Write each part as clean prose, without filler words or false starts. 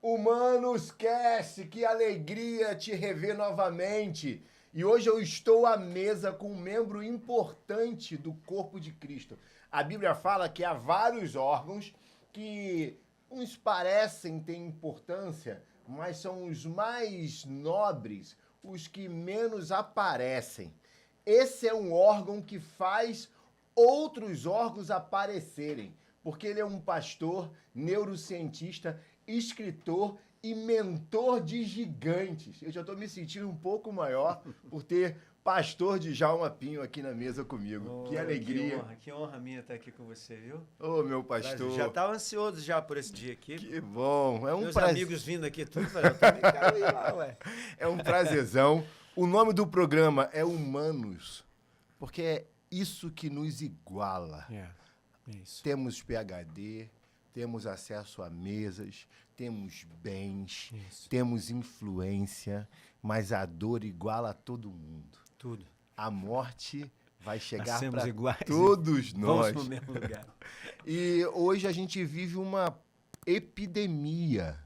Humanos Cast, que alegria te rever novamente. E hoje eu estou à mesa com um membro importante do corpo de Cristo. A Bíblia fala que há vários órgãos que uns parecem ter importância, mas são os mais nobres, os que menos aparecem. Esse é um órgão que faz outros órgãos aparecerem, porque ele é um pastor, neurocientista, escritor e mentor de gigantes. Eu já estou me sentindo um pouco maior por ter pastor Djalma Pinho aqui na mesa comigo. Que alegria. Que honra minha estar aqui com você, viu? Ô, meu pastor. Já estava ansioso já por esse dia aqui. Que bom. É um Meus amigos vindo aqui, tudo, eu também quero ir lá, ué. É um prazerzão. O nome do programa é Humanos, porque é isso que nos iguala. É isso. Temos PhD, temos acesso a mesas, temos bens, temos influência, mas a dor iguala a todo mundo. Tudo. A morte vai chegar para iguais, todos nós. Vamos no mesmo lugar. E hoje a gente vive uma epidemia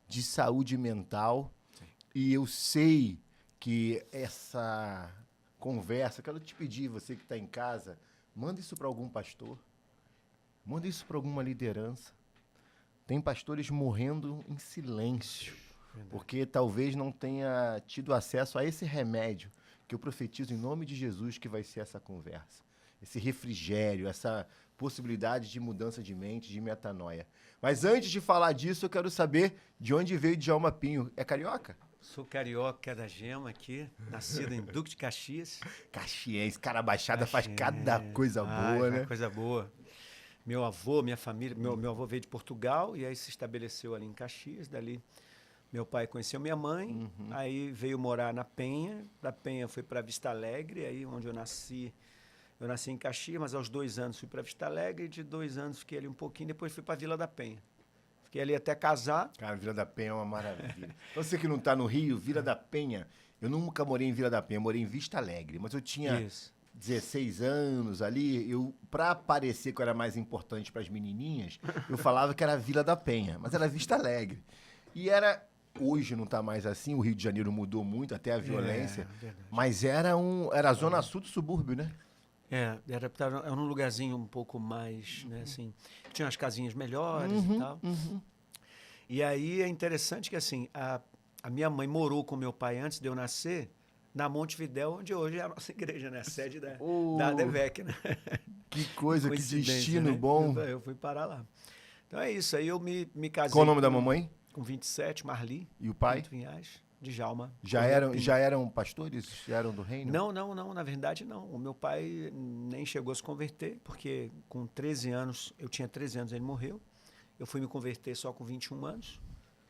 de saúde mental. Sim. E eu sei que essa conversa, quero te pedir, você que está em casa, manda isso para algum pastor, manda isso para alguma liderança. Tem pastores morrendo em silêncio, porque talvez não tenha tido acesso a esse remédio que eu profetizo em nome de Jesus que vai ser essa conversa. Esse refrigério, essa possibilidade de mudança de mente, de metanoia. Mas antes de falar disso, eu quero saber de onde veio Djalma Pinho. É carioca? Sou carioca da Gema aqui, nascido em Duque de Caxias. Caxiense, cara, a Baixada faz cada coisa boa, né? Coisa boa. Meu avô, minha família, meu avô veio de Portugal e aí se estabeleceu ali em Caxias. Dali, meu pai conheceu minha mãe, aí veio morar na Penha. Da Penha fui para Vista Alegre, aí onde eu nasci. Eu nasci em Caxias, mas aos 2 anos fui para Vista Alegre. De 2 anos fiquei ali um pouquinho, depois fui para Vila da Penha. Fiquei ali até casar. Cara, Vila da Penha é uma maravilha. Você que não está no Rio, Vila da Penha, eu nunca morei em Vila da Penha, eu morei em Vista Alegre, mas eu tinha 16 anos ali, para parecer que eu era mais importante para as menininhas, eu falava que era Vila da Penha, mas era Vista Alegre. E era, hoje não está mais assim, o Rio de Janeiro mudou muito, até a violência, mas era a zona sul do subúrbio, né? Era um lugarzinho um pouco mais, né, assim, tinha umas casinhas melhores e tal. E aí é interessante que, assim, a minha mãe morou com meu pai antes de eu nascer na Montevidéu, onde hoje é a nossa igreja, né, a sede da ADVEC, né? Que coisa, que destino, né? Bom. Eu fui parar lá. Então é isso, aí eu me casei. Qual o nome da mamãe? Com 27, Marli. E o pai? Vinhais. Djalma. Já eram pastores? Já eram do reino? Não, na verdade não. O meu pai nem chegou a se converter, porque com 13 anos, eu tinha 13 anos, ele morreu. Eu fui me converter só com 21 anos,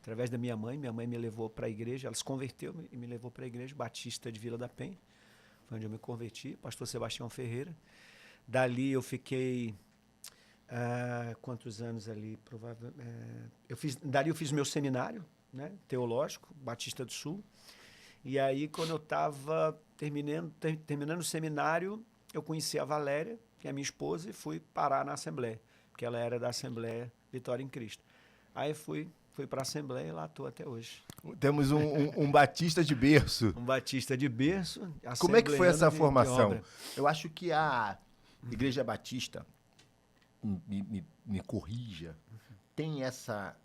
através da minha mãe. Minha mãe me levou para a igreja, ela se converteu e me levou para a igreja Batista de Vila da Penha. Foi onde eu me converti, pastor Sebastião Ferreira. Dali eu fiquei... quantos anos ali? Dali eu fiz meu seminário, né, teológico, Batista do Sul. E aí, quando eu estava terminando o seminário, eu conheci a Valéria, que é minha esposa, e fui parar na Assembleia, porque ela era da Assembleia Vitória em Cristo. Aí fui para a Assembleia e lá estou até hoje. Temos um Batista de berço. Um Batista de berço. Como é que foi essa formação? Eu acho que a Igreja Batista, me corrija, tem essa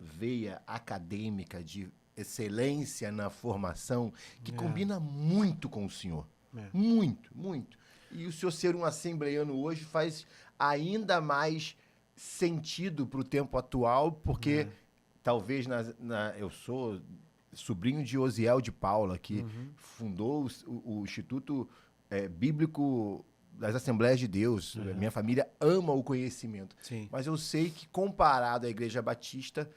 veia acadêmica de excelência na formação que combina muito com o senhor. Muito, muito. E o senhor ser um assembleiano hoje faz ainda mais sentido para o tempo atual, porque talvez eu sou sobrinho de Osiel de Paula, que fundou o Instituto Bíblico das Assembleias de Deus. Minha família ama o conhecimento. Sim. Mas eu sei que, comparado à Igreja Batista,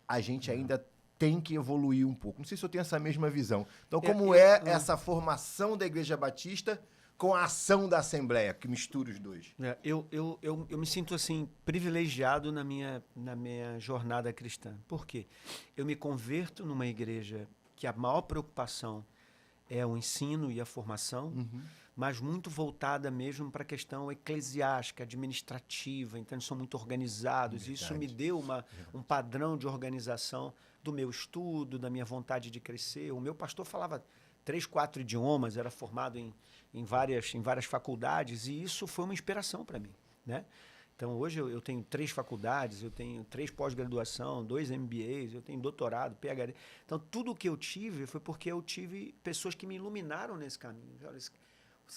a gente ainda tem que evoluir um pouco. Não sei se eu tenho essa mesma visão. Então, como essa formação da Igreja Batista com a ação da Assembleia, que mistura os dois? Eu me sinto, assim, privilegiado na minha jornada cristã. Por quê? Eu me converto numa igreja que a maior preocupação é o ensino e a formação, mas muito voltada mesmo para a questão eclesiástica, administrativa. Então, eles são muito organizados. Verdade. Isso me deu um padrão de organização do meu estudo, da minha vontade de crescer. O meu pastor falava 3, 4 idiomas, era formado em várias faculdades, e isso foi uma inspiração para mim, né? Então, hoje eu tenho 3 faculdades, eu tenho 3 pós-graduação, 2 MBAs, eu tenho doutorado, PhD. Então, tudo o que eu tive foi porque eu tive pessoas que me iluminaram nesse caminho. Olha, esse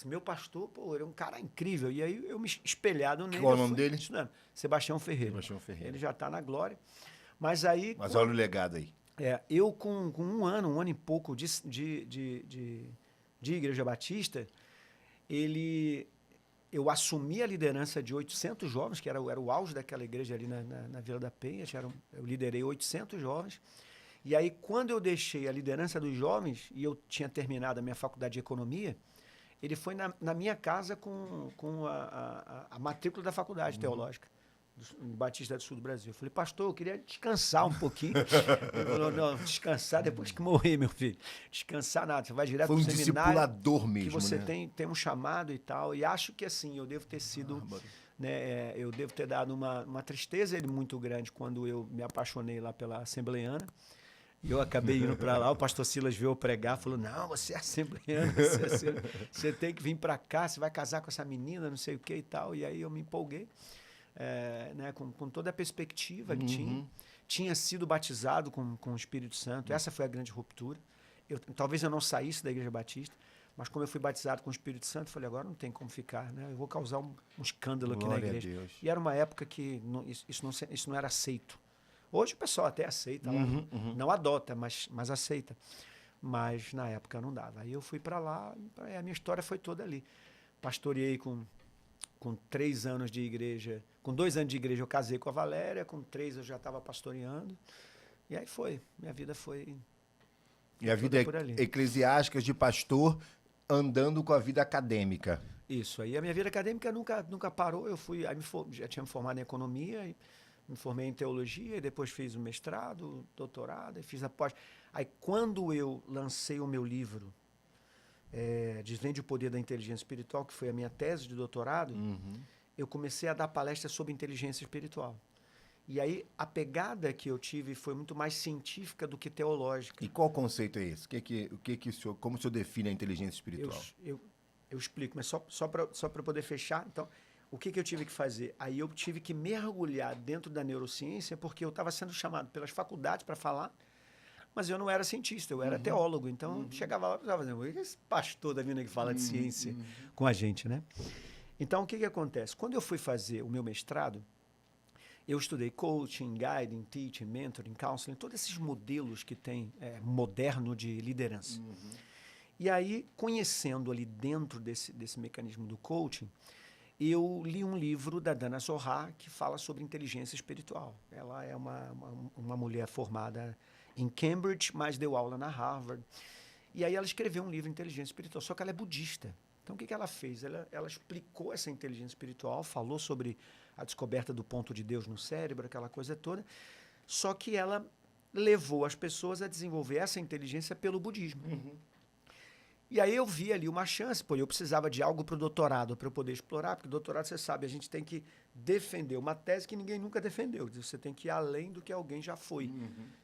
meu pastor, pô, ele é um cara incrível. E aí, eu me espelhado nele. Qual é o nome dele? Estudando. Sebastião Ferreira. Sebastião Ferreira. Ele já está na glória. Mas olha o legado aí. Eu com um ano e pouco de Igreja Batista, eu assumi a liderança de 800 jovens, que era o auge daquela igreja ali na Vila da Penha. Eu liderei 800 jovens. E aí, quando eu deixei a liderança dos jovens, e eu tinha terminado a minha faculdade de economia, ele foi na minha casa com a matrícula da faculdade teológica. Batista do Sul do Brasil. Eu falei, pastor, eu queria descansar um pouquinho. Ele falou, não, descansar depois que morrer, meu filho. Descansar nada, você vai direto pro seminário. Foi um discipulador mesmo, que você né? tem um chamado e tal. E acho que assim, eu devo ter sido, né, eu devo ter dado uma tristeza muito grande quando eu me apaixonei lá pela Assembleiana. E eu acabei indo para lá, o pastor Silas veio eu pregar, falou, não, você é assembleiano, você tem que vir para cá, você vai casar com essa menina, não sei o que e tal. E aí eu me empolguei. Né, com toda a perspectiva que tinha sido batizado com o Espírito Santo. Essa foi a grande ruptura. Talvez eu não saísse da Igreja Batista, mas como eu fui batizado com o Espírito Santo, eu falei, agora não tem como ficar, né? Eu vou causar um escândalo aqui na igreja. A Deus. E era uma época que isso não era aceito. Hoje o pessoal até aceita, lá, não adota, mas aceita. Mas na época não dava. Aí eu fui para lá, a minha história foi toda ali. Pastoreei com 3 anos de igreja, com 2 anos de igreja eu casei com a Valéria, com 3 eu já estava pastoreando, e aí minha vida foi... E a vida eclesiástica de pastor andando com a vida acadêmica. Isso, aí a minha vida acadêmica nunca parou, já tinha me formado em economia, e me formei em teologia, e depois fiz o mestrado, doutorado, e fiz a pós. Aí quando eu lancei o meu livro, Desvende o Poder da Inteligência Espiritual, que foi a minha tese de doutorado, eu comecei a dar palestras sobre inteligência espiritual. E aí a pegada que eu tive foi muito mais científica do que teológica. E qual conceito é esse? Como o senhor define a inteligência espiritual? Eu explico, mas só para poder fechar. Então, o que eu tive que fazer? Aí eu tive que mergulhar dentro da neurociência, porque eu estava sendo chamado pelas faculdades para falar, mas eu não era cientista, eu era teólogo. Então, chegava lá e pensava, esse pastor da mina que fala de ciência com a gente, né? Então, o que acontece? Quando eu fui fazer o meu mestrado, eu estudei coaching, guiding, teaching, mentoring, counseling, todos esses modelos que tem moderno de liderança. E aí, conhecendo ali dentro desse mecanismo do coaching, eu li um livro da Dana Zohar que fala sobre inteligência espiritual. Ela é uma mulher formada em Cambridge, mas deu aula na Harvard. E aí ela escreveu um livro, Inteligência Espiritual, só que ela é budista. Então, o que ela fez? Ela explicou essa inteligência espiritual, falou sobre a descoberta do ponto de Deus no cérebro, aquela coisa toda, só que ela levou as pessoas a desenvolver essa inteligência pelo budismo. E aí eu vi ali uma chance, eu precisava de algo para o doutorado, para eu poder explorar, porque o doutorado, você sabe, a gente tem que defender uma tese que ninguém nunca defendeu. Você tem que ir além do que alguém já foi.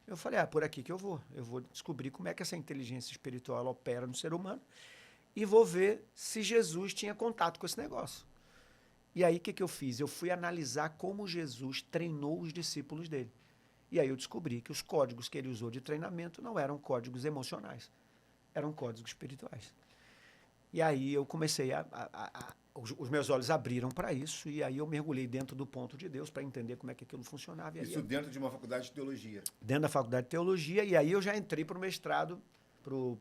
Eu falei, por aqui que eu vou. Eu vou descobrir como é que essa inteligência espiritual ela opera no ser humano e vou ver se Jesus tinha contato com esse negócio. E aí o que eu fiz? Eu fui analisar como Jesus treinou os discípulos dele. E aí eu descobri que os códigos que ele usou de treinamento não eram códigos emocionais, eram códigos espirituais. E aí eu comecei os meus olhos abriram para isso, e aí eu mergulhei dentro do ponto de Deus para entender como é que aquilo funcionava. E isso dentro de uma faculdade de teologia? Dentro da faculdade de teologia, e aí eu já entrei para o mestrado,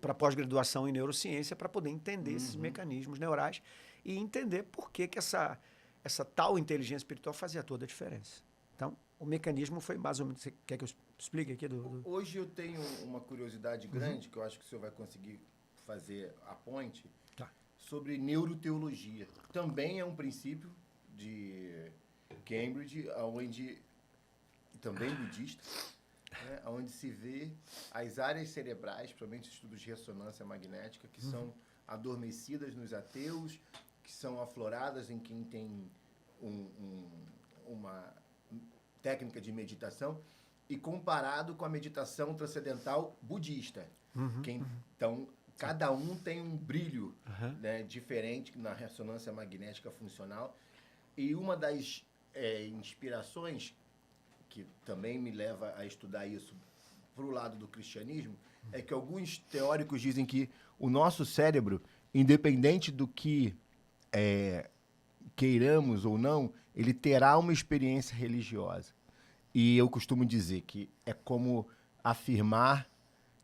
para pós-graduação em neurociência, para poder entender esses mecanismos neurais e entender por que essa tal inteligência espiritual fazia toda a diferença. Então, o mecanismo foi mais ou menos... Você quer que eu explique aqui? Hoje eu tenho uma curiosidade grande, que eu acho que o senhor vai conseguir fazer a ponte, sobre neuroteologia. Também é um princípio de Cambridge, também budista, né, onde se vê as áreas cerebrais, principalmente estudos de ressonância magnética, que são adormecidas nos ateus, que são afloradas em quem tem uma técnica de meditação, e comparado com a meditação transcendental budista. Então, cada um tem um brilho, né, diferente na ressonância magnética funcional. E uma das inspirações que também me leva a estudar isso para o lado do cristianismo é que alguns teóricos dizem que o nosso cérebro, independente do que queiramos ou não, ele terá uma experiência religiosa. E eu costumo dizer que é como afirmar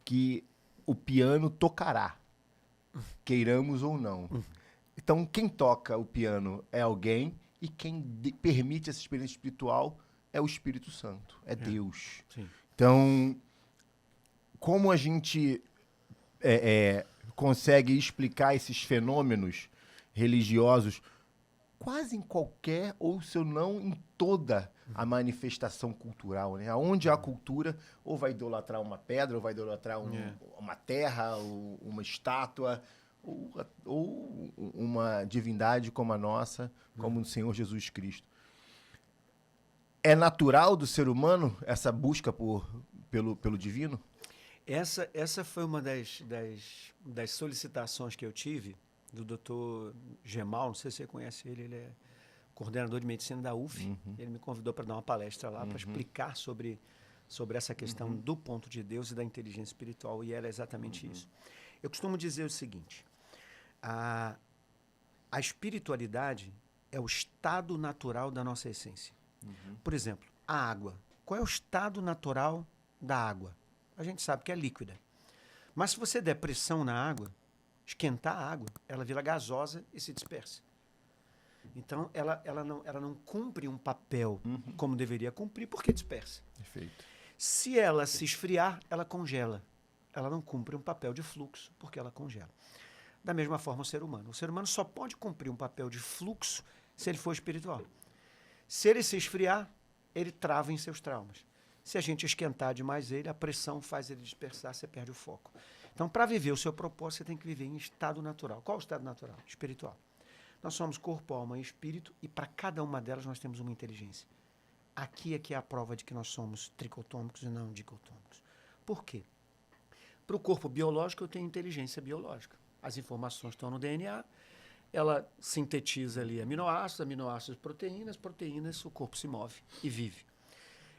que o piano tocará, queiramos ou não. Então, quem toca o piano é alguém, e quem permite essa experiência espiritual é o Espírito Santo, é Deus. Sim. Então, como a gente consegue explicar esses fenômenos religiosos quase em qualquer, ou se não em toda a manifestação cultural, né? Onde há cultura, ou vai idolatrar uma pedra, ou vai idolatrar uma terra, ou uma estátua, ou uma divindade como a nossa, como o Senhor Jesus Cristo. É natural do ser humano essa busca pelo divino? Essa foi uma das solicitações que eu tive do Dr. Gemal, não sei se você conhece ele é coordenador de medicina da UF. Ele me convidou para dar uma palestra lá para explicar sobre essa questão do ponto de Deus e da inteligência espiritual, e era exatamente isso. Eu costumo dizer o seguinte: a espiritualidade é o estado natural da nossa essência. Por exemplo, a água. Qual é o estado natural da água? A gente sabe que é líquida. Mas se você der pressão na água, esquentar a água, ela vira gasosa e se dispersa. Então, ela não cumpre um papel como deveria cumprir, porque dispersa. Perfeito. Se ela se esfriar, ela congela. Ela não cumpre um papel de fluxo, porque ela congela. Da mesma forma, o ser humano. O ser humano só pode cumprir um papel de fluxo se ele for espiritual. Se ele se esfriar, ele trava em seus traumas. Se a gente esquentar demais ele, a pressão faz ele dispersar, você perde o foco. Então, para viver o seu propósito, você tem que viver em estado natural. Qual é o estado natural? Espiritual. Nós somos corpo, alma e espírito, e para cada uma delas nós temos uma inteligência. Aqui é que é a prova de que nós somos tricotômicos e não dicotômicos. Por quê? Para o corpo biológico, eu tenho inteligência biológica. As informações estão no DNA, ela sintetiza ali aminoácidos, proteínas, o corpo se move e vive.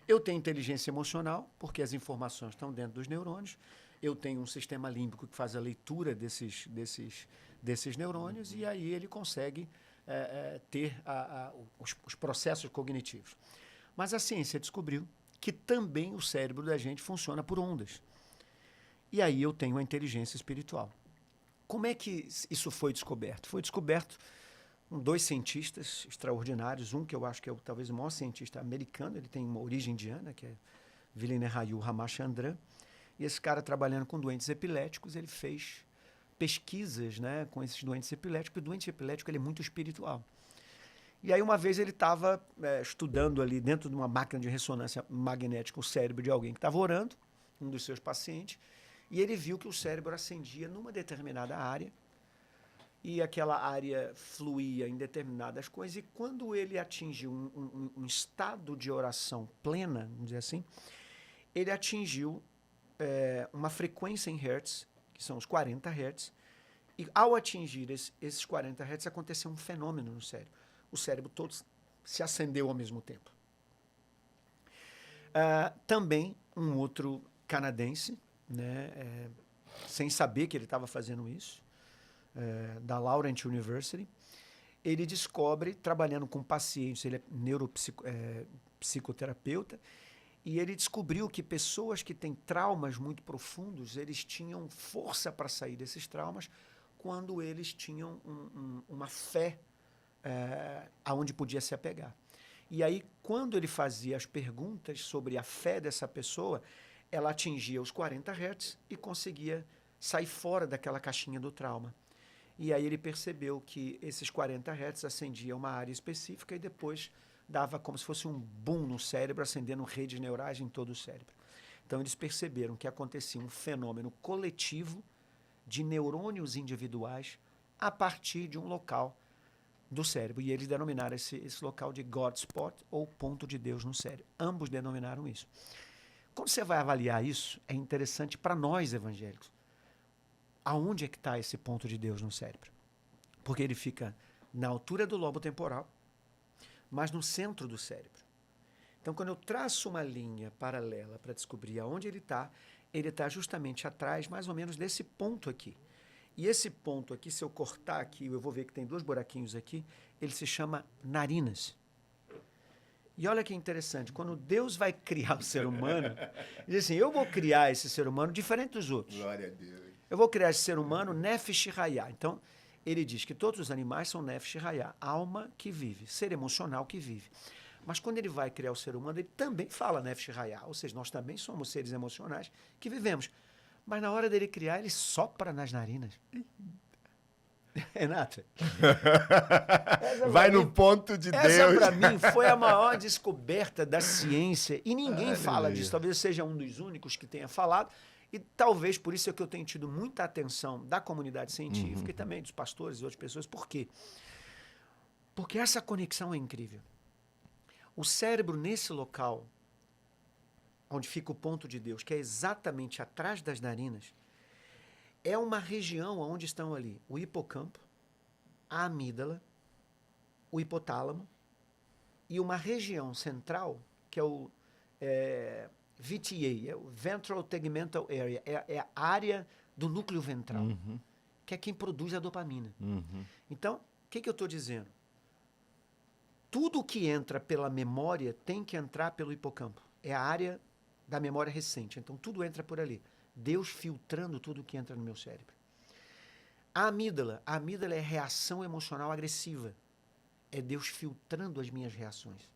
Eu tenho inteligência emocional, porque as informações estão dentro dos neurônios. Eu tenho um sistema límbico que faz a leitura desses neurônios, e aí ele consegue ter os processos cognitivos. Mas a ciência descobriu que também o cérebro da gente funciona por ondas. E aí eu tenho a inteligência espiritual. Como é que isso foi descoberto? Foi descoberto com dois cientistas extraordinários, um que eu acho que é talvez o maior cientista americano, ele tem uma origem indiana, que é Vilinerayu Ramachandran, e esse cara, trabalhando com doentes epiléticos, ele fez pesquisas, né, com esses doentes epiléticos, porque o doente epilético ele é muito espiritual. E aí uma vez ele estava estudando ali dentro de uma máquina de ressonância magnética o cérebro de alguém que estava orando, um dos seus pacientes, e ele viu que o cérebro acendia numa determinada área, e aquela área fluía em determinadas coisas, e quando ele atingiu um estado de oração plena, vamos dizer assim, ele atingiu uma frequência em hertz, que são os 40 hertz, e ao atingir esses 40 hertz aconteceu um fenômeno no cérebro. O cérebro todo se acendeu ao mesmo tempo. Também um outro canadense, né, sem saber que ele estava fazendo isso, da Laurent University, ele descobre, trabalhando com pacientes, ele é neuropsicoterapeuta, e ele descobriu que pessoas que têm traumas muito profundos, eles tinham força para sair desses traumas quando eles tinham uma fé aonde podia se apegar. E aí, quando ele fazia as perguntas sobre a fé dessa pessoa, ela atingia os 40 Hz e conseguia sair fora daquela caixinha do trauma. E aí ele percebeu que esses 40 Hz acendiam uma área específica e depois dava como se fosse um boom no cérebro, acendendo redes neurais em todo o cérebro. Então eles perceberam que acontecia um fenômeno coletivo de neurônios individuais a partir de um local do cérebro. E eles denominaram esse local de God Spot, ou ponto de Deus no cérebro. Ambos denominaram isso. Quando você vai avaliar isso, é interessante para nós evangélicos. Aonde é que está esse ponto de Deus no cérebro? Porque ele fica na altura do lobo temporal, mas no centro do cérebro. Então, quando eu traço uma linha paralela para descobrir aonde ele está justamente atrás, mais ou menos, desse ponto aqui. E esse ponto aqui, se eu cortar aqui, eu vou ver que tem 2 buraquinhos aqui, ele se chama narinas. E olha que interessante, quando Deus vai criar o ser humano, ele diz assim, eu vou criar esse ser humano diferente dos outros. Glória a Deus. Eu vou criar esse ser humano Nefesh Hayah. Então, ele diz que todos os animais são Nefesh Hayah, alma que vive, ser emocional que vive. Mas quando ele vai criar o ser humano, ele também fala Nefesh Hayah, ou seja, nós também somos seres emocionais que vivemos. Mas na hora dele criar, ele sopra nas narinas. Renata. Vai no ponto de Deus. Essa, para mim, foi a maior descoberta da ciência. E ninguém fala disso. Talvez eu seja um dos únicos que tenha falado. E talvez por isso é que eu tenho tido muita atenção da comunidade científica e também dos pastores e outras pessoas. Por quê? Porque essa conexão é incrível. O cérebro, nesse local, onde fica o ponto de Deus, que é exatamente atrás das narinas, é uma região onde estão ali o hipocampo, a amígdala, o hipotálamo e uma região central, que é o VTA, é o Ventral Tegmental Area, é a área do núcleo ventral, que é quem produz a dopamina. Então, o que eu estou dizendo? Tudo que entra pela memória tem que entrar pelo hipocampo. É a área da memória recente. Então, tudo entra por ali. Deus filtrando tudo que entra no meu cérebro. A amígdala é reação emocional agressiva. É Deus filtrando as minhas reações.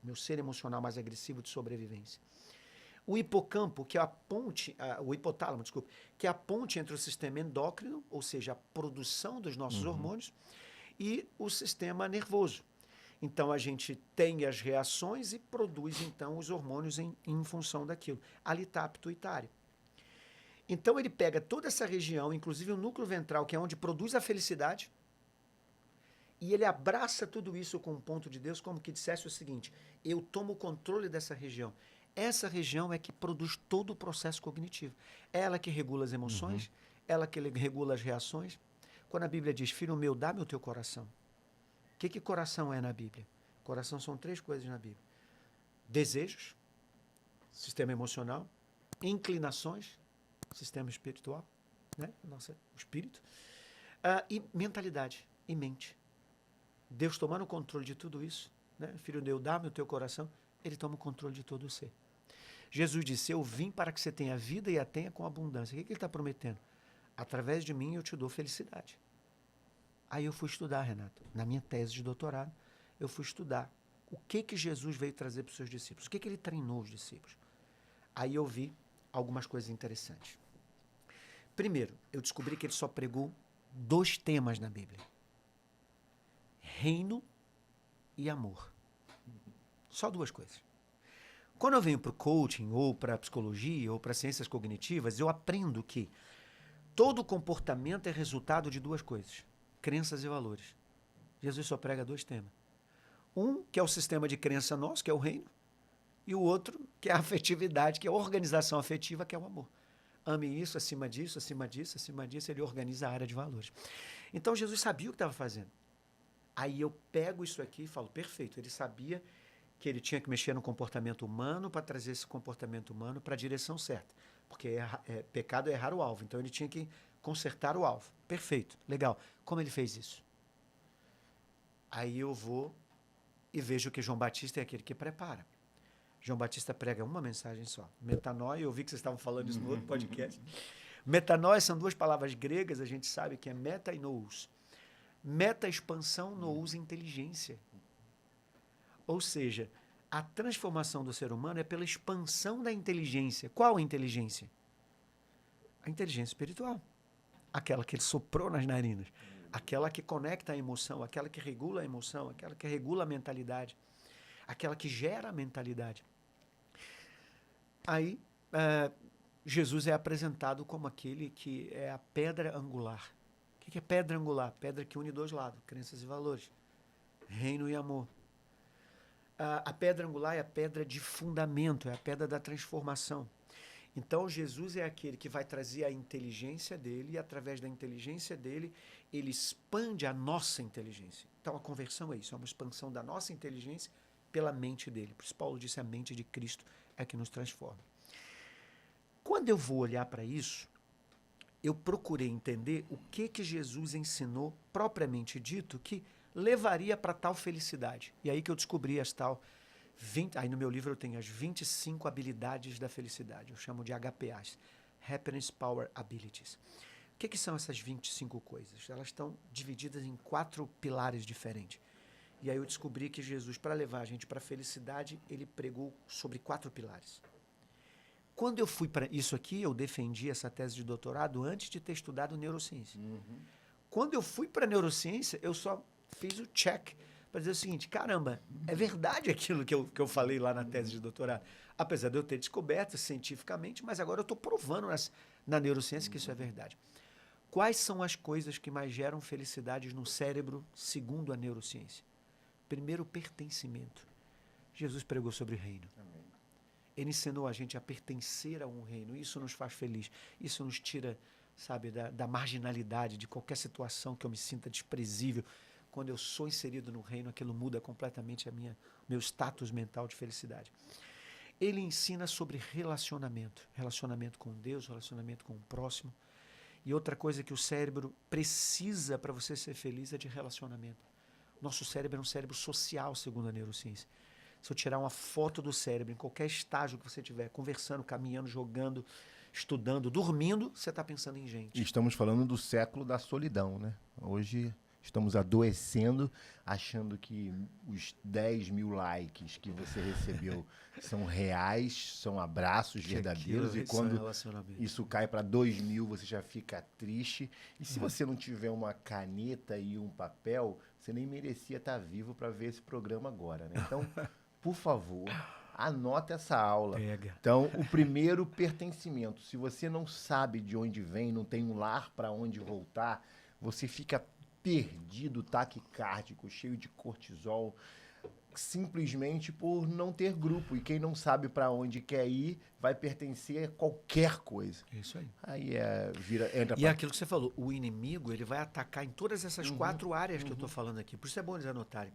Meu ser emocional mais agressivo de sobrevivência. O hipocampo, que é a ponte, o hipotálamo, desculpa, que é a ponte entre o sistema endócrino, ou seja, a produção dos nossos hormônios, e o sistema nervoso. Então, a gente tem as reações e produz, então, os hormônios em função daquilo. Ali está a pituitária. Então, ele pega toda essa região, inclusive o núcleo ventral, que é onde produz a felicidade, e ele abraça tudo isso com um ponto de Deus, como que dissesse o seguinte, eu tomo o controle dessa região. Essa região é que produz todo o processo cognitivo. É ela que regula as emoções, ela que regula as reações. Quando a Bíblia diz, filho meu, dá-me o teu coração. O que coração é na Bíblia? Coração são 3 coisas na Bíblia. Desejos, sistema emocional, inclinações, sistema espiritual, né? Nosso espírito, e mentalidade, e mente. Deus tomando o controle de tudo isso, né? Filho meu, dá-me o teu coração, ele toma o controle de todo o ser. Jesus disse, eu vim para que você tenha vida e a tenha com abundância. O que ele está prometendo? Através de mim eu te dou felicidade. Aí eu fui estudar, Renato, na minha tese de doutorado, eu fui estudar o que Jesus veio trazer para os seus discípulos, o que ele treinou os discípulos. Aí eu vi algumas coisas interessantes. Primeiro, eu descobri que ele só pregou 2 temas na Bíblia. Reino e amor. Só 2 coisas. Quando eu venho para o coaching, ou para a psicologia, ou para ciências cognitivas, eu aprendo que todo comportamento é resultado de 2 coisas. Crenças e valores. Jesus só prega 2 temas. Um, que é o sistema de crença nosso, que é o reino, e o outro, que é a afetividade, que é a organização afetiva, que é o amor. Ame isso, acima disso, acima disso, acima disso, ele organiza a área de valores. Então, Jesus sabia o que estava fazendo. Aí eu pego isso aqui e falo, perfeito, ele sabia que ele tinha que mexer no comportamento humano para trazer esse comportamento humano para a direção certa. Porque pecado é errar o alvo, então ele tinha que consertar o alvo. Perfeito, legal. Como ele fez isso? Aí eu vou e vejo que João Batista é aquele que prepara. João Batista prega uma mensagem só. Metanoia, eu vi que vocês estavam falando isso no outro podcast. Metanoia são 2 palavras gregas, a gente sabe que é meta e nous. Meta, expansão, nous, inteligência. Ou seja, a transformação do ser humano é pela expansão da inteligência. Qual a inteligência? A inteligência espiritual. Aquela que ele soprou nas narinas. Aquela que conecta a emoção, aquela que regula a emoção, aquela que regula a mentalidade, aquela que gera a mentalidade. Aí, Jesus é apresentado como aquele que é a pedra angular. O que é pedra angular? Pedra que une dois lados, crenças e valores, reino e amor. A pedra angular é a pedra de fundamento, é a pedra da transformação. Então, Jesus é aquele que vai trazer a inteligência dele e, através da inteligência dele, ele expande a nossa inteligência. Então, a conversão é isso, é uma expansão da nossa inteligência pela mente dele. Por isso, Paulo disse, a mente de Cristo é que nos transforma. Quando eu vou olhar para isso, eu procurei entender o que Jesus ensinou, propriamente dito, que levaria para tal felicidade. E aí que eu descobri as tal 20, aí no meu livro eu tenho as 25 habilidades da felicidade. Eu chamo de HPAs, Happiness Power Abilities. O que são essas 25 coisas? Elas estão divididas em 4 pilares diferentes. E aí eu descobri que Jesus, para levar a gente para a felicidade, ele pregou sobre 4 pilares. Quando eu fui para isso aqui, eu defendi essa tese de doutorado antes de ter estudado neurociência. Quando eu fui para a neurociência, eu só fiz o check para dizer o seguinte, caramba, é verdade aquilo que eu falei lá na tese de doutorado. Apesar de eu ter descoberto cientificamente, mas agora eu estou provando na neurociência que isso é verdade. Quais são as coisas que mais geram felicidade no cérebro, segundo a neurociência? Primeiro, pertencimento. Jesus pregou sobre o reino. Ele ensinou a gente a pertencer a um reino. Isso nos faz feliz. Isso nos tira, sabe, da marginalidade, de qualquer situação que eu me sinta desprezível. Quando eu sou inserido no reino, aquilo muda completamente meu status mental de felicidade. Ele ensina sobre relacionamento. Relacionamento com Deus, relacionamento com o próximo. E outra coisa que o cérebro precisa para você ser feliz é de relacionamento. Nosso cérebro é um cérebro social, segundo a neurociência. Se eu tirar uma foto do cérebro, em qualquer estágio que você estiver, conversando, caminhando, jogando, estudando, dormindo, você está pensando em gente. Estamos falando do século da solidão, né? Hoje estamos adoecendo, achando que os 10 mil likes que você recebeu são reais, são abraços verdadeiros. E quando isso cai para 2 mil, você já fica triste. E se você não tiver uma caneta e um papel, você nem merecia estar vivo para ver esse programa agora, né? Então, por favor, anota essa aula. Pega. Então, o primeiro, pertencimento. Se você não sabe de onde vem, não tem um lar para onde voltar, você fica perdido, taquicárdico, cheio de cortisol, simplesmente por não ter grupo. E quem não sabe para onde quer ir, vai pertencer a qualquer coisa. Isso aí. Aí entra e é aquilo que você falou, o inimigo ele vai atacar em todas essas 4 áreas que eu estou falando aqui. Por isso é bom eles anotarem.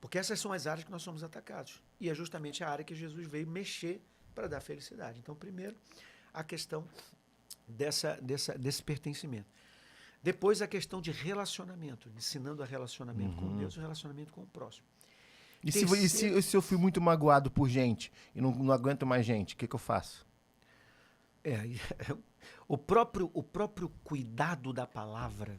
Porque essas são as áreas que nós somos atacados. E é justamente a área que Jesus veio mexer para dar felicidade. Então, primeiro, a questão desse pertencimento. Depois, a questão de relacionamento, ensinando a relacionamento com Deus e o relacionamento com o próximo. E se eu fui muito magoado por gente e não aguento mais gente, o que eu faço? O próprio cuidado da palavra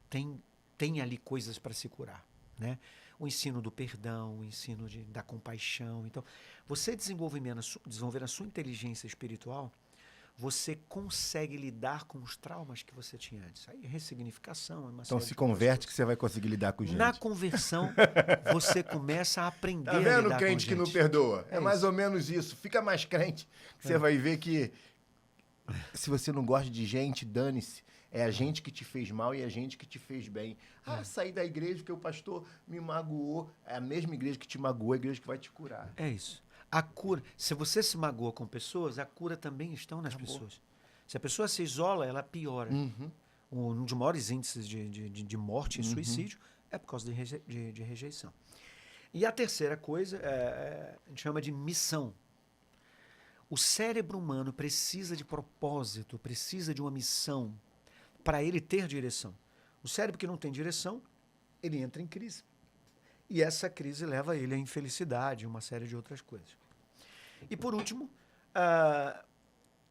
tem ali coisas para se curar, né? O ensino do perdão, o ensino da compaixão. Então, você desenvolvendo a sua inteligência espiritual, você consegue lidar com os traumas que você tinha antes. Aí, ressignificação. Então, se converte que você vai conseguir lidar com gente. Na conversão, você começa a aprender a lidar com gente. Tá vendo, crente que não perdoa? É mais ou menos isso. Fica mais crente, que você vai ver que se você não gosta de gente, dane-se. É a gente que te fez mal e a gente que te fez bem. Saí da igreja porque o pastor me magoou. É a mesma igreja que te magoou, a igreja que vai te curar. É isso. A cura, se você se magoa com pessoas, a cura também está nas pessoas. Se a pessoa se isola, ela piora. Um dos maiores índices de morte e suicídio é por causa de rejeição. E a terceira coisa, a gente chama de missão. O cérebro humano precisa de propósito, precisa de uma missão para ele ter direção. O cérebro que não tem direção, ele entra em crise. E essa crise leva ele à infelicidade e uma série de outras coisas. E, por último,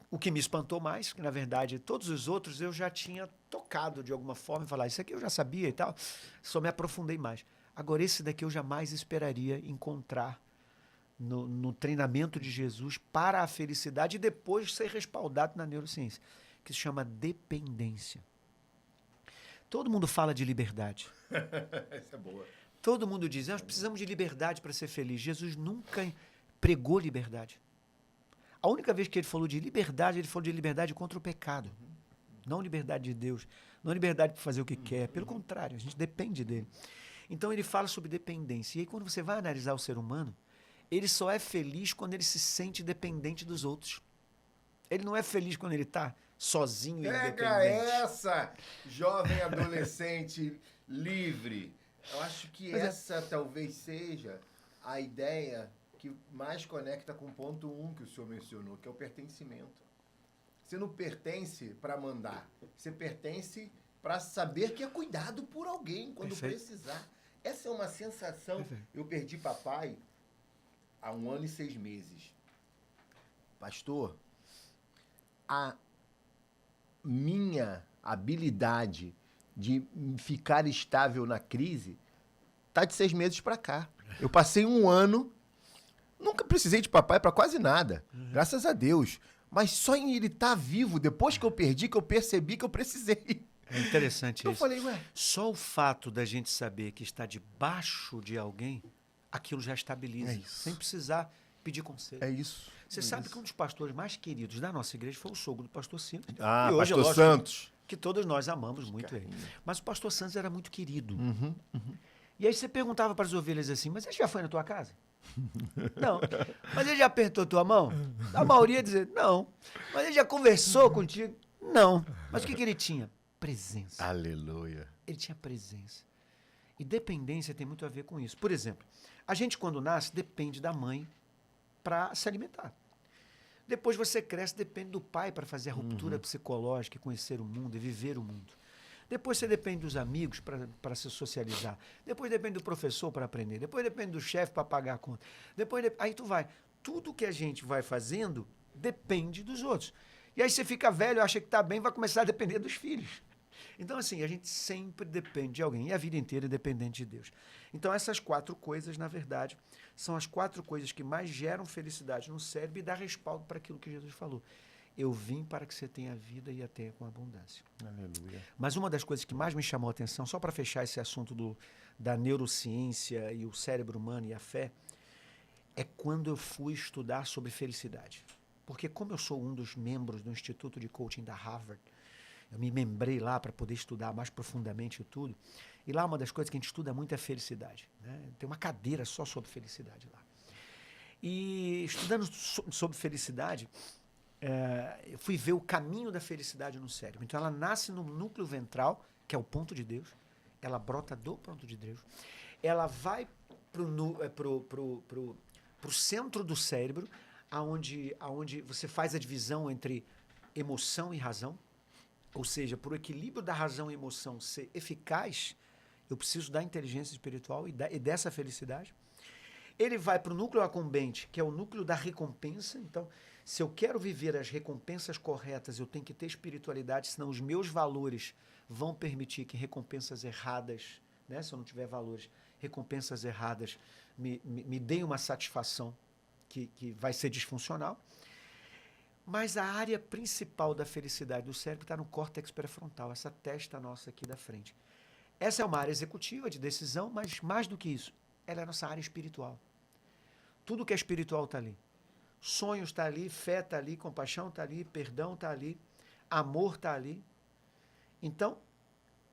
o que me espantou mais, que, na verdade, todos os outros eu já tinha tocado de alguma forma e falar, isso aqui eu já sabia e tal, só me aprofundei mais. Agora, esse daqui eu jamais esperaria encontrar no treinamento de Jesus para a felicidade e depois ser respaldado na neurociência, que se chama dependência. Todo mundo fala de liberdade. Essa é boa. Todo mundo diz, nós precisamos de liberdade para ser feliz. Jesus nunca pregou liberdade. A única vez que ele falou de liberdade contra o pecado. Não liberdade de Deus. Não liberdade para fazer o que quer. Pelo contrário, a gente depende dele. Então ele fala sobre dependência. E aí quando você vai analisar o ser humano, ele só é feliz quando ele se sente dependente dos outros. Ele não é feliz quando ele está sozinho e independente. Pega essa, jovem adolescente livre. Eu acho que essa talvez seja a ideia que mais conecta com o ponto 1 que o senhor mencionou, que é o pertencimento. Você não pertence para mandar, você pertence para saber que é cuidado por alguém quando precisar. Essa é uma sensação. Eu perdi papai há 1 ano e 6 meses. Pastor, a minha habilidade de ficar estável na crise tá de 6 meses para cá. Eu passei 1 ano, nunca precisei de papai para quase nada, graças a Deus. Mas só em ele estar vivo, depois que eu perdi, que eu percebi que eu precisei. É interessante então isso. Eu falei, ué... Só o fato da gente saber que está debaixo de alguém, aquilo já estabiliza. Sem precisar pedir conselho. É isso. Você sabe que um dos pastores mais queridos da nossa igreja foi o sogro do pastor Santos. Ah, e hoje, pastor Santos. Que todos nós amamos muito ele. Mas o pastor Santos era muito querido. E aí você perguntava para as ovelhas assim, mas ele já foi na tua casa? Não. Mas ele já apertou tua mão? A maioria ia dizer, não. Mas ele já conversou contigo? Não. Mas o que ele tinha? Presença. Aleluia. Ele tinha presença. E dependência tem muito a ver com isso. Por exemplo, a gente quando nasce depende da mãe para se alimentar. Depois você cresce, depende do pai para fazer a ruptura psicológica, conhecer o mundo e viver o mundo. Depois você depende dos amigos para se socializar. Depois depende do professor para aprender. Depois depende do chefe para pagar a conta. Aí tu vai. Tudo que a gente vai fazendo depende dos outros. E aí você fica velho, acha que está bem, vai começar a depender dos filhos. Então, assim, a gente sempre depende de alguém. E a vida inteira é dependente de Deus. Então, essas 4 coisas, na verdade, são as 4 coisas que mais geram felicidade no cérebro e dá respaldo para aquilo que Jesus falou. Eu vim para que você tenha vida e a tenha com abundância. Aleluia. Mas uma das coisas que mais me chamou a atenção, só para fechar esse assunto da neurociência e o cérebro humano e a fé, é quando eu fui estudar sobre felicidade. Porque como eu sou um dos membros do Instituto de Coaching da Harvard, eu me membrei lá para poder estudar mais profundamente tudo. E lá uma das coisas que a gente estuda muito é felicidade. Né? Tem uma cadeira só sobre felicidade lá. E estudando sobre felicidade, eu fui ver o caminho da felicidade no cérebro. Então ela nasce no núcleo ventral, que é o ponto de Deus. Ela brota do ponto de Deus. Ela vai pro centro do cérebro, aonde você faz a divisão entre emoção e razão. Ou seja, para o equilíbrio da razão e emoção ser eficaz, eu preciso da inteligência espiritual e dessa felicidade. Ele vai para o núcleo acumbente, que é o núcleo da recompensa. Então, se eu quero viver as recompensas corretas, eu tenho que ter espiritualidade, senão os meus valores vão permitir que recompensas erradas, né, se eu não tiver valores, recompensas erradas me deem uma satisfação que vai ser disfuncional. Mas a área principal da felicidade do cérebro está no córtex pré-frontal, essa testa nossa aqui da frente. Essa é uma área executiva de decisão, mas mais do que isso, ela é a nossa área espiritual. Tudo que é espiritual está ali. Sonhos está ali, fé está ali, compaixão está ali, perdão está ali, amor está ali. Então,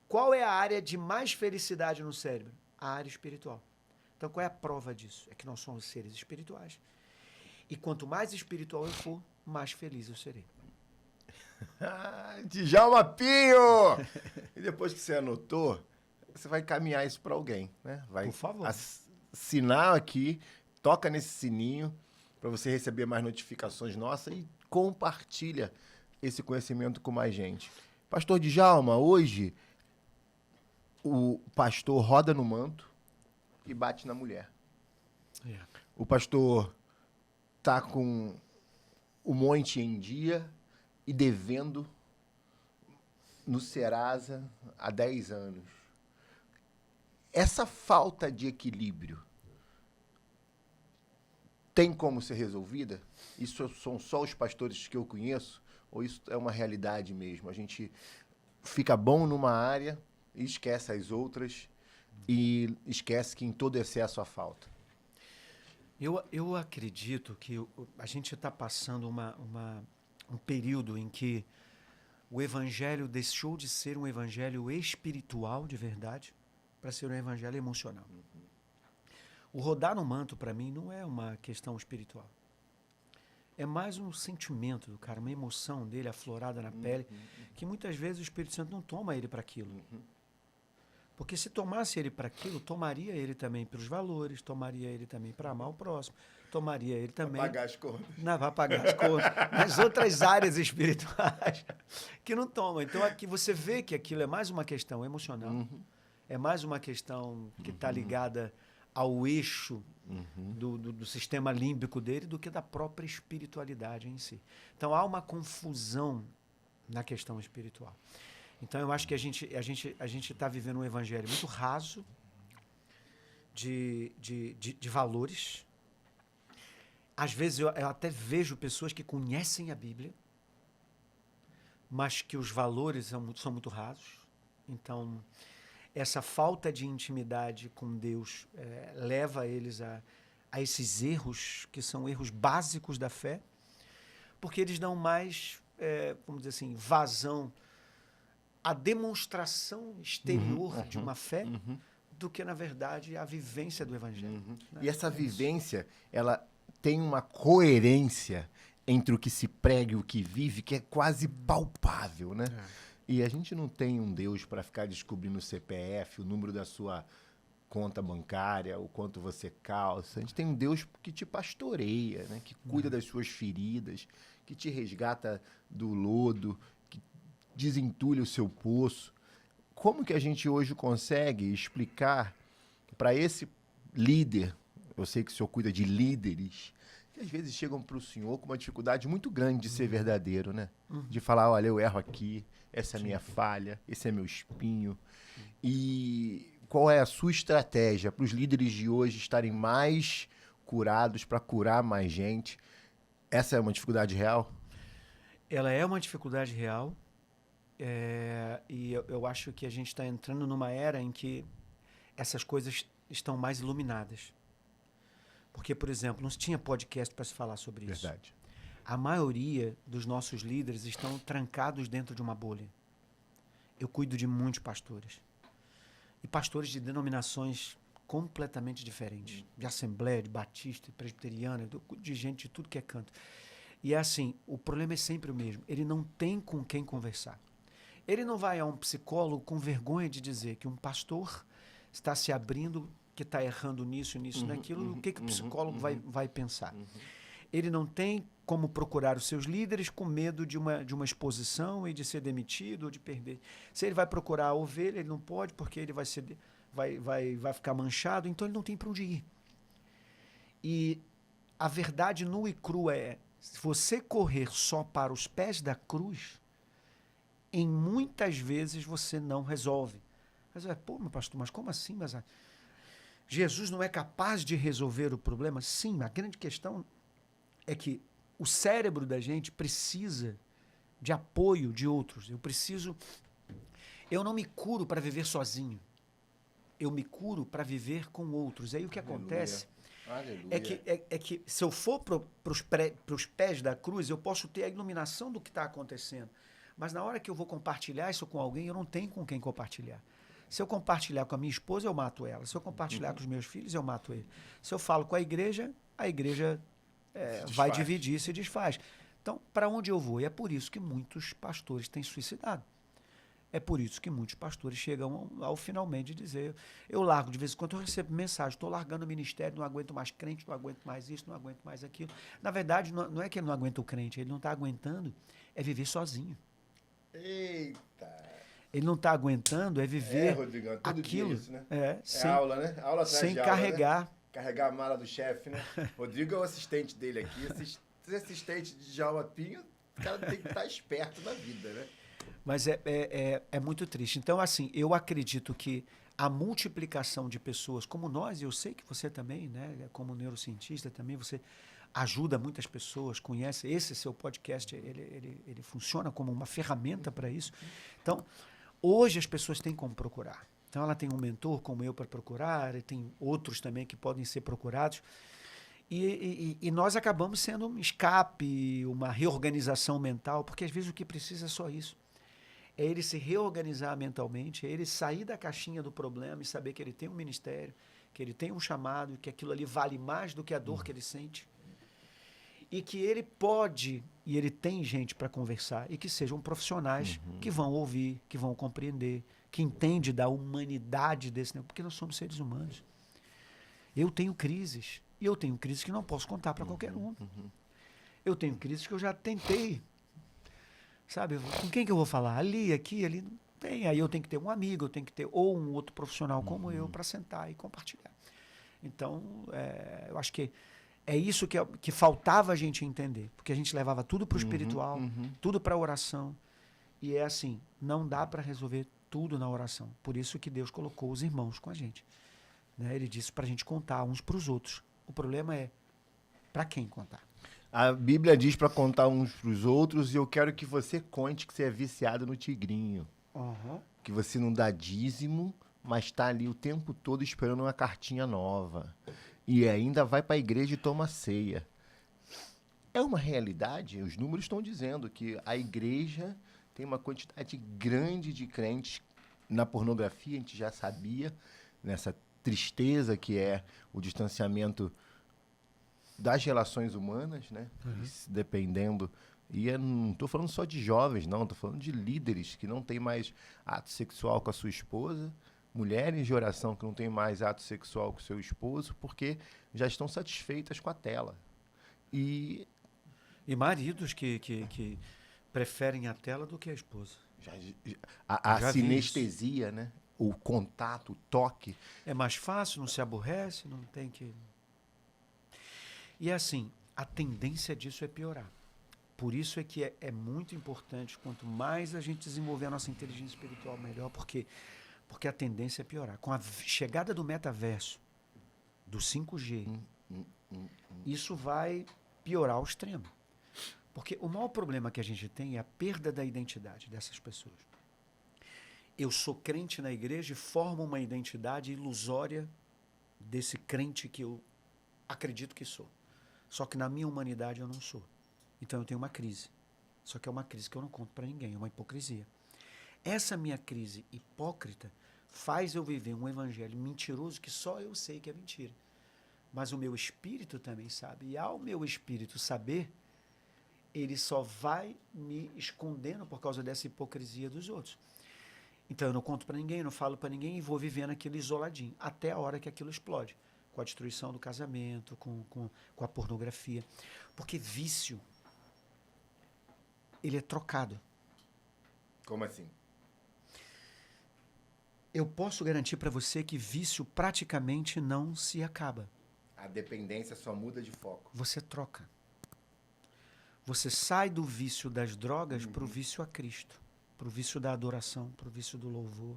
qual é a área de mais felicidade no cérebro? A área espiritual. Então, qual é a prova disso? É que nós somos seres espirituais. E quanto mais espiritual eu for, mais feliz eu serei. Djalma Pinho! E depois que você anotou, você vai encaminhar isso para alguém, né? Vai, por favor. Assinar aqui, toca nesse sininho para você receber mais notificações nossas e compartilha esse conhecimento com mais gente. Pastor Djalma, hoje o pastor roda no manto e bate na mulher. O pastor tá com o monte em dia e devendo no Serasa há 10 anos. Essa falta de equilíbrio tem como ser resolvida? Isso são só os pastores que eu conheço? Ou isso é uma realidade mesmo? A gente fica bom numa área e esquece as outras e esquece que em todo excesso há falta. Eu acredito que a gente está passando um período em que o evangelho deixou de ser um evangelho espiritual de verdade para ser um evangelho emocional. O rodar no manto, para mim, não é uma questão espiritual. É mais um sentimento do cara, uma emoção dele aflorada na pele, que muitas vezes o Espírito Santo não toma ele para aquilo. Porque se tomasse ele para aquilo, tomaria ele também pelos valores, tomaria ele também para amar o próximo, tomaria ele também... Para pagar as contas. Não, vai pagar as contas. Nas outras áreas espirituais que não tomam. Então, aqui você vê que aquilo é mais uma questão emocional, é mais uma questão que está ligada ao eixo do sistema límbico dele do que da própria espiritualidade em si. Então, há uma confusão na questão espiritual. Então, eu acho que a gente está vivendo um evangelho muito raso de valores. Às vezes, eu até vejo pessoas que conhecem a Bíblia, mas que os valores são muito rasos. Então, essa falta de intimidade com Deus leva eles a esses erros, que são erros básicos da fé, porque eles dão mais, vamos dizer assim, vazão à demonstração exterior de uma fé do que, na verdade, a vivência do Evangelho. Né? E essa vivência, ela tem uma coerência entre o que se prega e o que vive, que é quase palpável, né? E a gente não tem um Deus para ficar descobrindo o CPF, o número da sua conta bancária, o quanto você calça. A gente tem um Deus que te pastoreia, né? Que cuida das suas feridas, que te resgata do lodo, que desentulha o seu poço. Como que a gente hoje consegue explicar para esse líder, eu sei que o senhor cuida de líderes, que às vezes chegam para o senhor com uma dificuldade muito grande de ser verdadeiro, né? De falar, olha, eu erro aqui, essa é a minha falha, esse é meu espinho. E qual é a sua estratégia para os líderes de hoje estarem mais curados, para curar mais gente? Essa é uma dificuldade real? Ela é uma dificuldade real. E eu acho que a gente está entrando numa era em que essas coisas estão mais iluminadas. Porque, por exemplo, não se tinha podcast para se falar sobre isso. Verdade. A maioria dos nossos líderes estão trancados dentro de uma bolha. Eu cuido de muitos pastores. E pastores de denominações completamente diferentes. De assembleia, de batista, de presbiteriana, de gente de tudo que é canto. E é assim, o problema é sempre o mesmo. Ele não tem com quem conversar. Ele não vai a um psicólogo com vergonha de dizer que um pastor está se abrindo, que está errando nisso, naquilo. O que o psicólogo vai pensar? Ele não tem como procurar os seus líderes com medo de uma exposição e de ser demitido ou de perder. Se ele vai procurar a ovelha, ele não pode porque ele vai ficar manchado, então ele não tem para onde ir. E a verdade nua e crua é, se você correr só para os pés da cruz, em muitas vezes você não resolve. Mas, pô, meu pastor, mas como assim? Mas Jesus não é capaz de resolver o problema? Sim, a grande questão é que o cérebro da gente precisa de apoio de outros. Eu não me curo para viver sozinho. Eu me curo para viver com outros. Aí o que acontece é que se eu for para os pés da cruz, eu posso ter a iluminação do que está acontecendo. Mas na hora que eu vou compartilhar isso com alguém, eu não tenho com quem compartilhar. Se eu compartilhar com a minha esposa, eu mato ela. Se eu compartilhar com os meus filhos, eu mato ele. Se eu falo com a igreja vai dividir e se desfaz. Então, para onde eu vou? E é por isso que muitos pastores têm suicidado. É por isso que muitos pastores chegam ao finalmente dizer, eu largo, de vez em quando eu recebo mensagem, estou largando o ministério, não aguento mais crente, não aguento mais isso, não aguento mais aquilo. Na verdade, não é que ele não aguenta o crente, ele não está aguentando, é viver sozinho. Eita! Ele não está aguentando, é viver Rodrigão, todo aquilo. Dia isso, né? Sem, aula, né? Aula atrás sem de aula, carregar. Né? Carregar a mala do chefe, né? Rodrigo é o assistente dele aqui. Assistente de Djalma Pinho, o cara tem que estar esperto na vida, né? Mas é muito triste. Então, assim, eu acredito que a multiplicação de pessoas como nós, e eu sei que você também, né? Como neurocientista também, você ajuda muitas pessoas, conhece. Esse seu podcast, ele funciona como uma ferramenta para isso. Então, hoje as pessoas têm como procurar. Então, ela tem um mentor como eu para procurar, e tem outros também que podem ser procurados. E nós acabamos sendo um escape, uma reorganização mental, porque às vezes o que precisa é só isso. É ele se reorganizar mentalmente, é ele sair da caixinha do problema e saber que ele tem um ministério, que ele tem um chamado, que aquilo ali vale mais do que a dor que ele sente. E que ele pode, e ele tem gente para conversar, e que sejam profissionais que vão ouvir, que vão compreender, que entendem da humanidade desse negócio, porque nós somos seres humanos. Eu tenho crises, e eu tenho crises que não posso contar para qualquer um. Eu tenho crises que eu já tentei, sabe? Com quem que eu vou falar? Ali, aqui, ali, não tem. Aí eu tenho que ter um amigo, eu tenho que ter ou um outro profissional como eu para sentar e compartilhar. Então, eu acho que é isso que faltava a gente entender, porque a gente levava tudo para o espiritual, tudo para a oração, e é assim, não dá para resolver tudo na oração. Por isso que Deus colocou os irmãos com a gente. Né? Ele disse para a gente contar uns para os outros. O problema é para quem contar. A Bíblia diz para contar uns para os outros, e eu quero que você conte que você é viciado no tigrinho. Que você não dá dízimo, mas está ali o tempo todo esperando uma cartinha nova. E ainda vai para a igreja e toma ceia. É uma realidade? Os números estão dizendo que a igreja tem uma quantidade grande de crentes na pornografia, a gente já sabia, nessa tristeza que é o distanciamento das relações humanas, né? Dependendo. E eu não estou falando só de jovens, não, estou falando de líderes que não têm mais ato sexual com a sua esposa, mulheres de oração que não têm mais ato sexual com o seu esposo, porque já estão satisfeitas com a tela. E maridos que preferem a tela do que a esposa. A sinestesia, né? O contato, o toque. É mais fácil, não se aborrece, não tem que... E assim, a tendência disso é piorar. Por isso é que é muito importante, quanto mais a gente desenvolver a nossa inteligência espiritual, melhor, porque a tendência é piorar. Com a chegada do metaverso, do 5G, isso vai piorar ao extremo. Porque o maior problema que a gente tem é a perda da identidade dessas pessoas. Eu sou crente na igreja e formo uma identidade ilusória desse crente que eu acredito que sou. Só que na minha humanidade eu não sou. Então eu tenho uma crise. Só que é uma crise que eu não conto para ninguém, é uma hipocrisia. Essa minha crise hipócrita faz eu viver um evangelho mentiroso que só eu sei que é mentira. Mas o meu espírito também sabe. E ao meu espírito saber, ele só vai me escondendo por causa dessa hipocrisia dos outros. Então eu não conto para ninguém, não falo para ninguém e vou vivendo aquilo isoladinho, até a hora que aquilo explode. Com a destruição do casamento, com a pornografia. Porque vício, ele é trocado. Como assim? Eu posso garantir para você que vício praticamente não se acaba. A dependência só muda de foco. Você troca. Você sai do vício das drogas para o vício a Cristo. Para o vício da adoração, para o vício do louvor,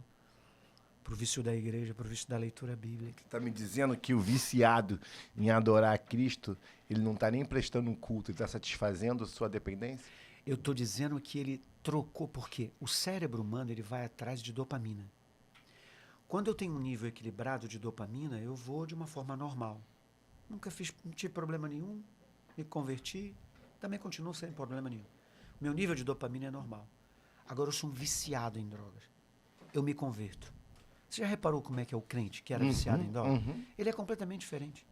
para o vício da igreja, para o vício da leitura bíblica. Você está me dizendo que o viciado em adorar a Cristo, ele não está nem prestando um culto, ele está satisfazendo a sua dependência? Eu estou dizendo que ele trocou, porque o cérebro humano ele vai atrás de dopamina. Quando eu tenho um nível equilibrado de dopamina, eu vou de uma forma normal. Não tive problema nenhum, me converti, também continuo sem problema nenhum. Meu nível de dopamina é normal. Agora eu sou um viciado em drogas. Eu me converto. Você já reparou como é que é o crente que era viciado em drogas? Ele é completamente diferente.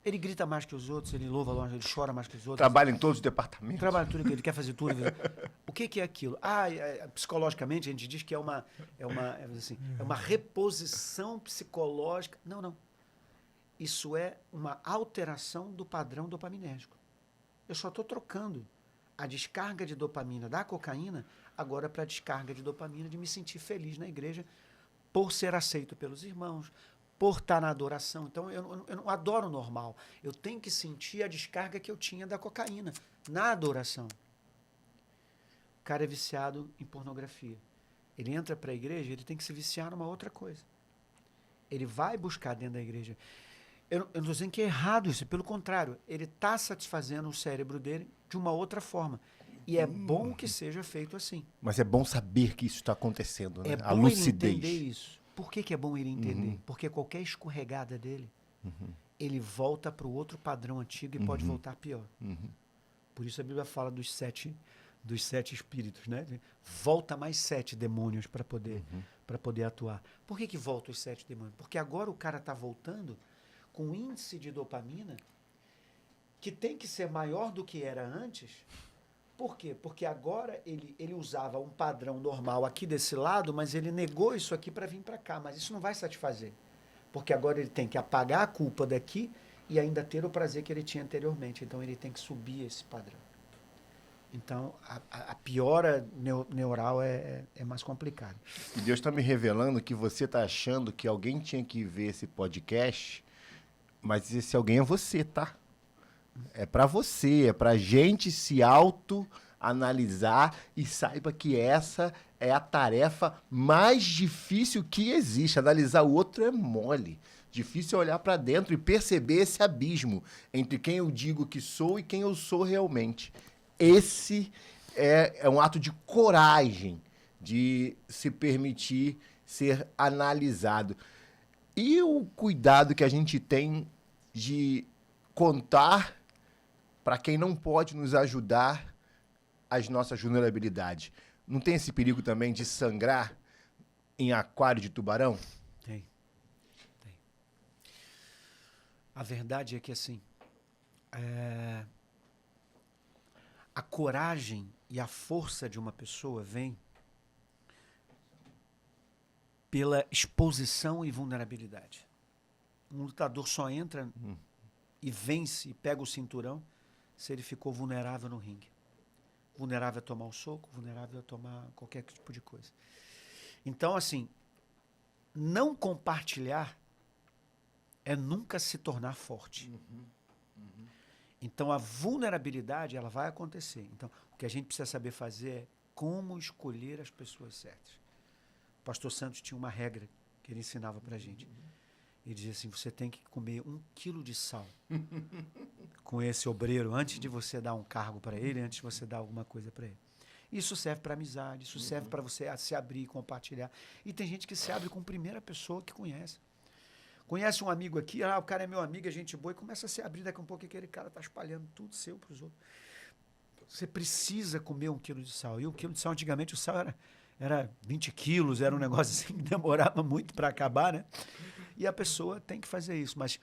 Ele grita mais que os outros, ele louva longe, ele chora mais que os outros. Trabalha em todos os departamentos. Trabalha em tudo, ele quer fazer tudo. O que é aquilo? Psicologicamente a gente diz que é uma reposição psicológica. Não. Isso é uma alteração do padrão dopaminérgico. Eu só estou trocando a descarga de dopamina da cocaína agora para a descarga de dopamina de me sentir feliz na igreja por ser aceito pelos irmãos, por estar na adoração. Então, eu não adoro o normal. Eu tenho que sentir a descarga que eu tinha da cocaína na adoração. O cara é viciado em pornografia. Ele entra para a igreja, ele tem que se viciar numa outra coisa. Ele vai buscar dentro da igreja. Eu não estou dizendo que é errado isso, pelo contrário, ele está satisfazendo o cérebro dele de uma outra forma. E é bom que seja feito assim. Mas é bom saber que isso está acontecendo, né? É bom ele entender isso. Por que é bom ele entender? Porque qualquer escorregada dele, ele volta para o outro padrão antigo e pode voltar pior. Por isso a Bíblia fala dos sete espíritos, né? Volta mais 7 demônios para poder atuar. Por que volta os 7 demônios? Porque agora o cara está voltando com um índice de dopamina que tem que ser maior do que era antes. Por quê? Porque agora ele usava um padrão normal aqui desse lado, mas ele negou isso aqui para vir para cá. Mas isso não vai satisfazer. Porque agora ele tem que apagar a culpa daqui e ainda ter o prazer que ele tinha anteriormente. Então ele tem que subir esse padrão. Então, a piora neural é mais complicada. E Deus está me revelando que você está achando que alguém tinha que ver esse podcast, mas esse alguém é você, tá? É para você, é para gente se autoanalisar e saiba que essa é a tarefa mais difícil que existe. Analisar o outro é mole. Difícil é olhar para dentro e perceber esse abismo entre quem eu digo que sou e quem eu sou realmente. Esse é um ato de coragem de se permitir ser analisado. E o cuidado que a gente tem de contar para quem não pode nos ajudar as nossas vulnerabilidades. Não tem esse perigo também de sangrar em aquário de tubarão? Tem. A verdade é que, assim, a coragem e a força de uma pessoa vem pela exposição e vulnerabilidade. Um lutador só entra e vence e pega o cinturão se ele ficou vulnerável no ringue. Vulnerável a tomar um soco, vulnerável a tomar qualquer tipo de coisa. Então, assim, não compartilhar é nunca se tornar forte. Então, a vulnerabilidade, ela vai acontecer. Então, o que a gente precisa saber fazer é como escolher as pessoas certas. O pastor Santos tinha uma regra que ele ensinava pra gente. Ele dizia assim, você tem que comer 1 quilo de sal com esse obreiro antes de você dar um cargo para ele, antes de você dar alguma coisa para ele. Isso serve para amizade, isso serve para você se abrir e compartilhar. E tem gente que se abre com a primeira pessoa que conhece. Conhece um amigo aqui, o cara é meu amigo, é gente boa, e começa a se abrir, daqui a um pouco aquele cara está espalhando tudo seu para os outros. Você precisa comer 1 quilo de sal. E 1 quilo de sal, antigamente, o sal era 20 quilos, era um negócio assim que demorava muito para acabar, né? E a pessoa tem que fazer isso, mas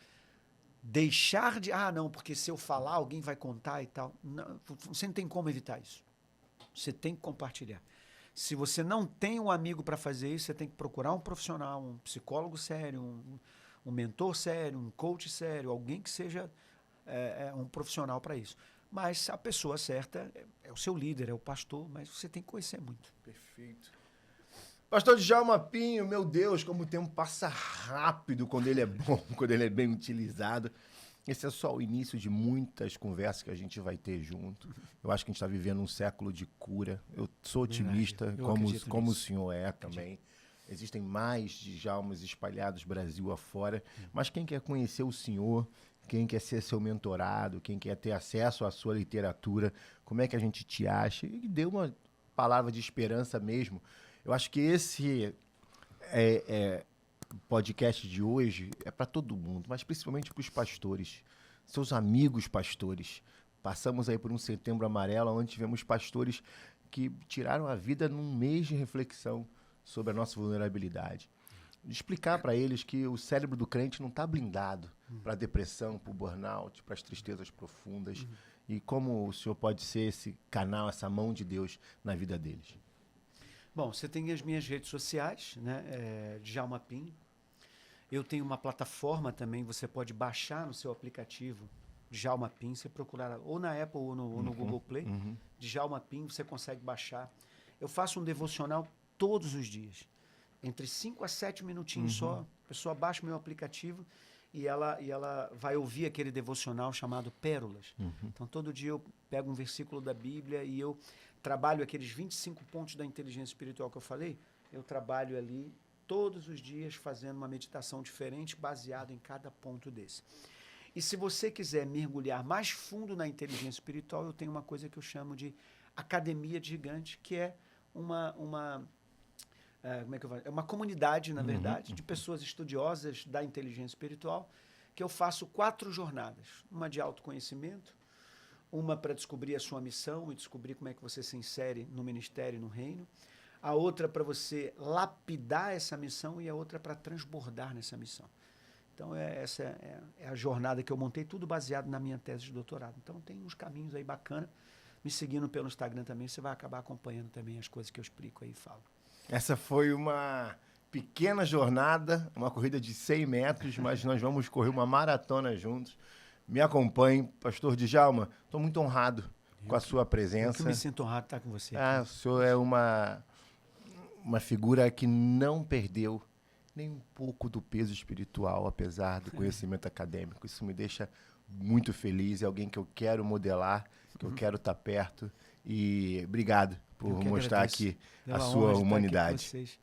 deixar de... não, porque se eu falar, alguém vai contar e tal. Não, você não tem como evitar isso. Você tem que compartilhar. Se você não tem um amigo para fazer isso, você tem que procurar um profissional, um psicólogo sério, um mentor sério, um coach sério, alguém que seja um profissional para isso. Mas a pessoa certa é o seu líder, é o pastor, mas você tem que conhecer muito. Perfeito. Pastor Djalma Pinho, meu Deus, como o tempo passa rápido quando ele é bom, quando ele é bem utilizado. Esse é só o início de muitas conversas que a gente vai ter junto. Eu acho que a gente está vivendo um século de cura. Eu sou otimista, como o senhor é também. Existem mais Djalmas espalhados Brasil afora. Mas quem quer conhecer o senhor, quem quer ser seu mentorado, quem quer ter acesso à sua literatura, como é que a gente te acha? E dê uma palavra de esperança mesmo. Eu acho que esse podcast de hoje é para todo mundo, mas principalmente para os pastores, seus amigos pastores. Passamos aí por um Setembro Amarelo, onde tivemos pastores que tiraram a vida num mês de reflexão sobre a nossa vulnerabilidade. Explicar para eles que o cérebro do crente não está blindado para a depressão, para o burnout, para as tristezas profundas. E como o senhor pode ser esse canal, essa mão de Deus na vida deles. Bom, você tem as minhas redes sociais, né? Djalma Pinho. Eu tenho uma plataforma também, você pode baixar no seu aplicativo Djalma Pinho, você procurar ou na Apple ou no Google Play, Djalma Pinho, você consegue baixar. Eu faço um devocional todos os dias, entre 5 a 7 minutinhos só. A pessoa baixa o meu aplicativo e ela vai ouvir aquele devocional chamado Pérolas. Então, todo dia eu pego um versículo da Bíblia e eu trabalho aqueles 25 pontos da inteligência espiritual que eu falei, eu trabalho ali todos os dias fazendo uma meditação diferente baseada em cada ponto desse. E se você quiser mergulhar mais fundo na inteligência espiritual, eu tenho uma coisa que eu chamo de Academia de Gigante, que é como é que eu falo? É uma comunidade, na verdade, de pessoas estudiosas da inteligência espiritual que eu faço 4 jornadas. Uma de autoconhecimento, uma para descobrir a sua missão e descobrir como é que você se insere no ministério e no reino. A outra para você lapidar essa missão e a outra para transbordar nessa missão. Então, essa é a jornada que eu montei, tudo baseado na minha tese de doutorado. Então, tem uns caminhos aí bacanas. Me seguindo pelo Instagram também, você vai acabar acompanhando também as coisas que eu explico aí e falo. Essa foi uma pequena jornada, uma corrida de 100 metros, mas nós vamos correr uma maratona juntos. Me acompanhe, pastor Djalma. Estou muito honrado com a sua presença. Eu me sinto honrado de estar com você. O senhor é uma figura que não perdeu nem um pouco do peso espiritual, apesar do conhecimento acadêmico. Isso me deixa muito feliz. É alguém que eu quero modelar, que eu quero estar perto. E obrigado por mostrar aqui a sua humanidade.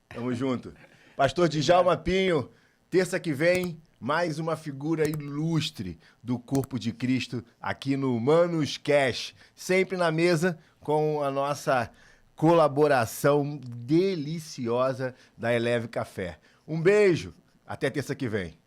Tamo junto. Pastor Djalma Pinho, terça que vem, mais uma figura ilustre do corpo de Cristo aqui no Humanos Cash. Sempre na mesa com a nossa colaboração deliciosa da Eleve Café. Um beijo, até terça que vem.